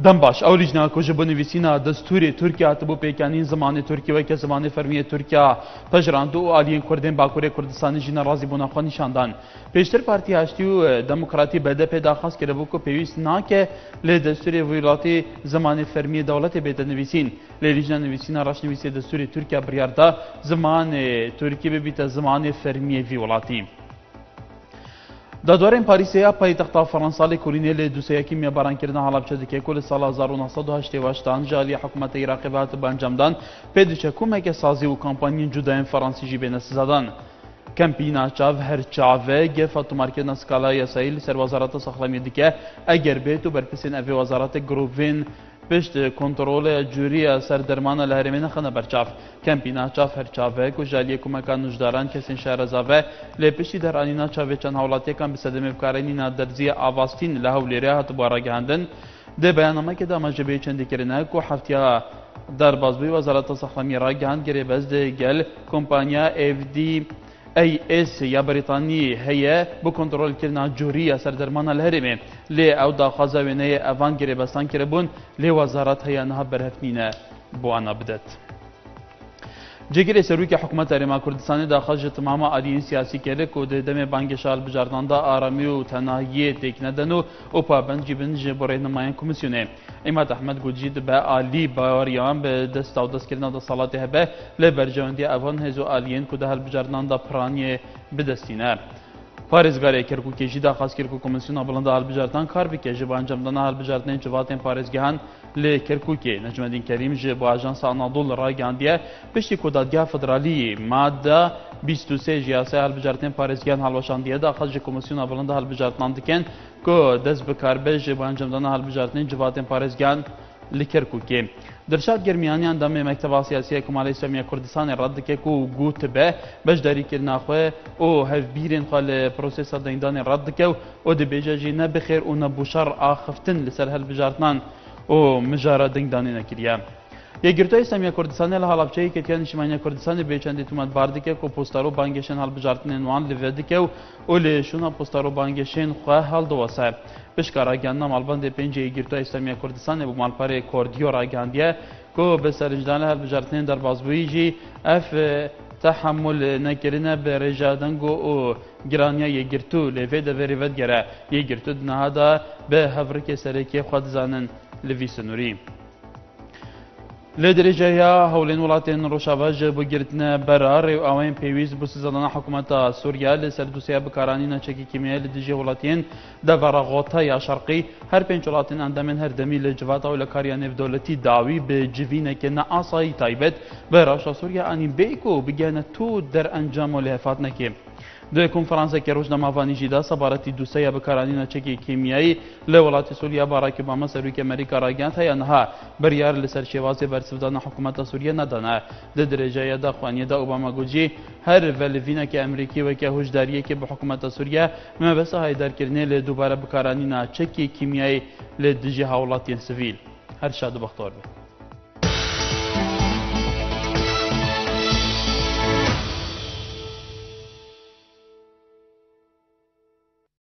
دم باش اولیجنا کو جبو نویسینا دستور ترکیه تبو پیکانین زمان ترکیه و که زمان فرمی ترکیه پجراندو و آلیین کردین باکوری کردستانی جینا رازی بونا خو نشاندان پیشتر پارتی هشتی و دموکراتی BDP داخواست کرده بو که پیوست ناکه لی دستور ویلاتی زمان فرمی دولت بیت نویسین لیجنا نویسینا راش نویسی دستور ترکیه بریاردا زمان ترکیه ببیت زمان فرمی ویلاتی دادوارên Parîsê ya paytexta Fransalê Kurînê lê dûseyekî mêbarankirinê Halabçe dike ku li sala 1988 ji aliyê hikûmeta Iraqê ve hatibe encamdan pê diçe ku meke sazî û kampanyên cudayên Fransî jî bêne sizadan. Kempîna çav her çave gefa tumarkirina skala yasayî li ser Wezareta Saxlamiyê dike eger bêt û berpisên evê Wezaretê girovên پشت کنترل جوری سردرمان لهرمی نخنه برچاف کمپینا چاف هر چاوه کو جالی کمکان نجداران کسین شهر زاوه لپشتی در آنینا چاوه چند حولاتی کم بسدم بکارینی نادرزی آواستین لحولیره هات بارا گهندن ده بیاننامه که دامه جبه چندی کرنه کو هفتیا در بازبوی وزارت ساختمی را گهند گره بز ده گل کمپانیا AS یا بریتانی هیه بو کنترل کردن جوری سردرمان الهرمی لی او داخوازه وینه اوان گره بستان کرده بون لی وزارت هیه نها برهفنینه بو آنا بدد. جگری سروی که حکومت ارما کردستانی داخل تمام آلیین سیاسی کرده که دم بانگشال بجاردان دا آرامی و تناهی تکنه دنو و پابند جیبن جبوره نمایان کمیسیونه. ایمات احمد گوجید به آلی باوریان به دست و دست کردن دا صلاته هبه لبرجواندی اوان هزو آلیین که ده بجاردان دا پرانی بدستینه. پارێزگارê Kerkûkê jî daxwast kir ku Komîsyona Bilind a Hilbijartinan kar bike ji bo encamdana hilbijartinên civatên parêzgehan lê Kerkûkê. Necmedîn Kerîm ji bo Ajansa Anadolu ragihandiye piştî ku Dadgeha Federalî madde 23 ji yasaya hilbijartinên parêzgehan hilweşandiye daxwast ji Komîsyona Bilind a Hilbijartinan dikin ku dest bi karbê ji bo encamdana hilbijartinên civatên parêzgehan li Kerkûkê. Dilşad Germiyaniyan demê Mekteba Siyasî Hekûmeta İslamiya Kurdistanê rad dike ku got be beşdarîkirina xwe û hevbîrên xwe li prosesa dengdanê rad dike û dibêje jî ne bixêr û ne bûşar axiftin li ser hilbijartinan û mijara dengdanê nekiriye. Yekgirtiya İslamiya Kurdistanê li Halabçeyê ketiya Niştimaniya Kurdistanê bêçendî tometbar dike ku postaro bangêşên hilbijartinên wan li vê dike û lê şûna postaro bangêşên xwe hildewese. Pişka ragihandina malbandê pêncî Yekgirtiya İslamiya Kurdistanê bu malperê Kordiyo ragihandiye ku bi serincdana hilbijartinên derbasbûyî jî ev teḥemûl nekirine bi rêja deng û giraniya yekgirtû lê vê deverê vedgere yekgirtû di niha da bi hevrikê serêkê xwe dizanin li vî sinûrî. Li derêceya hewlên welatên Rojava ji bigirtina bera rêwawên pêwîst bû sizadana hikûmeta Sûriya li ser dosyeya bikaranîna çekî kîmiyayê li dijî welatiyên devera Xotaya Şerqî her pênc welatên endamên herdemî li civata û li kariya nêvdewletî dawî bi civîneke neasayî taybet bi rewşa Sûriya anî bê ku bigihene tú derencam û lêhefatnekê. Di konferansekê rojnamavanî jî da sebaretî dosyeya bikaranîna çekî kîmiyayî li welatê Sûriya Barack Obama serokê Amerîka ragihand heye niha biryar li ser şêwazê bersivdana hikûmeta Sûriye nedane. Di derêceya da xwaniye da Obama gotî her velivînekê Amerîkî weke hojdariyekê bi hikûmeta Sûriye mebesa haydarkirinê li dubare bikaranîna çekî kîmiyayî li dijî hewlatên sivîl. Her şad û bextor be.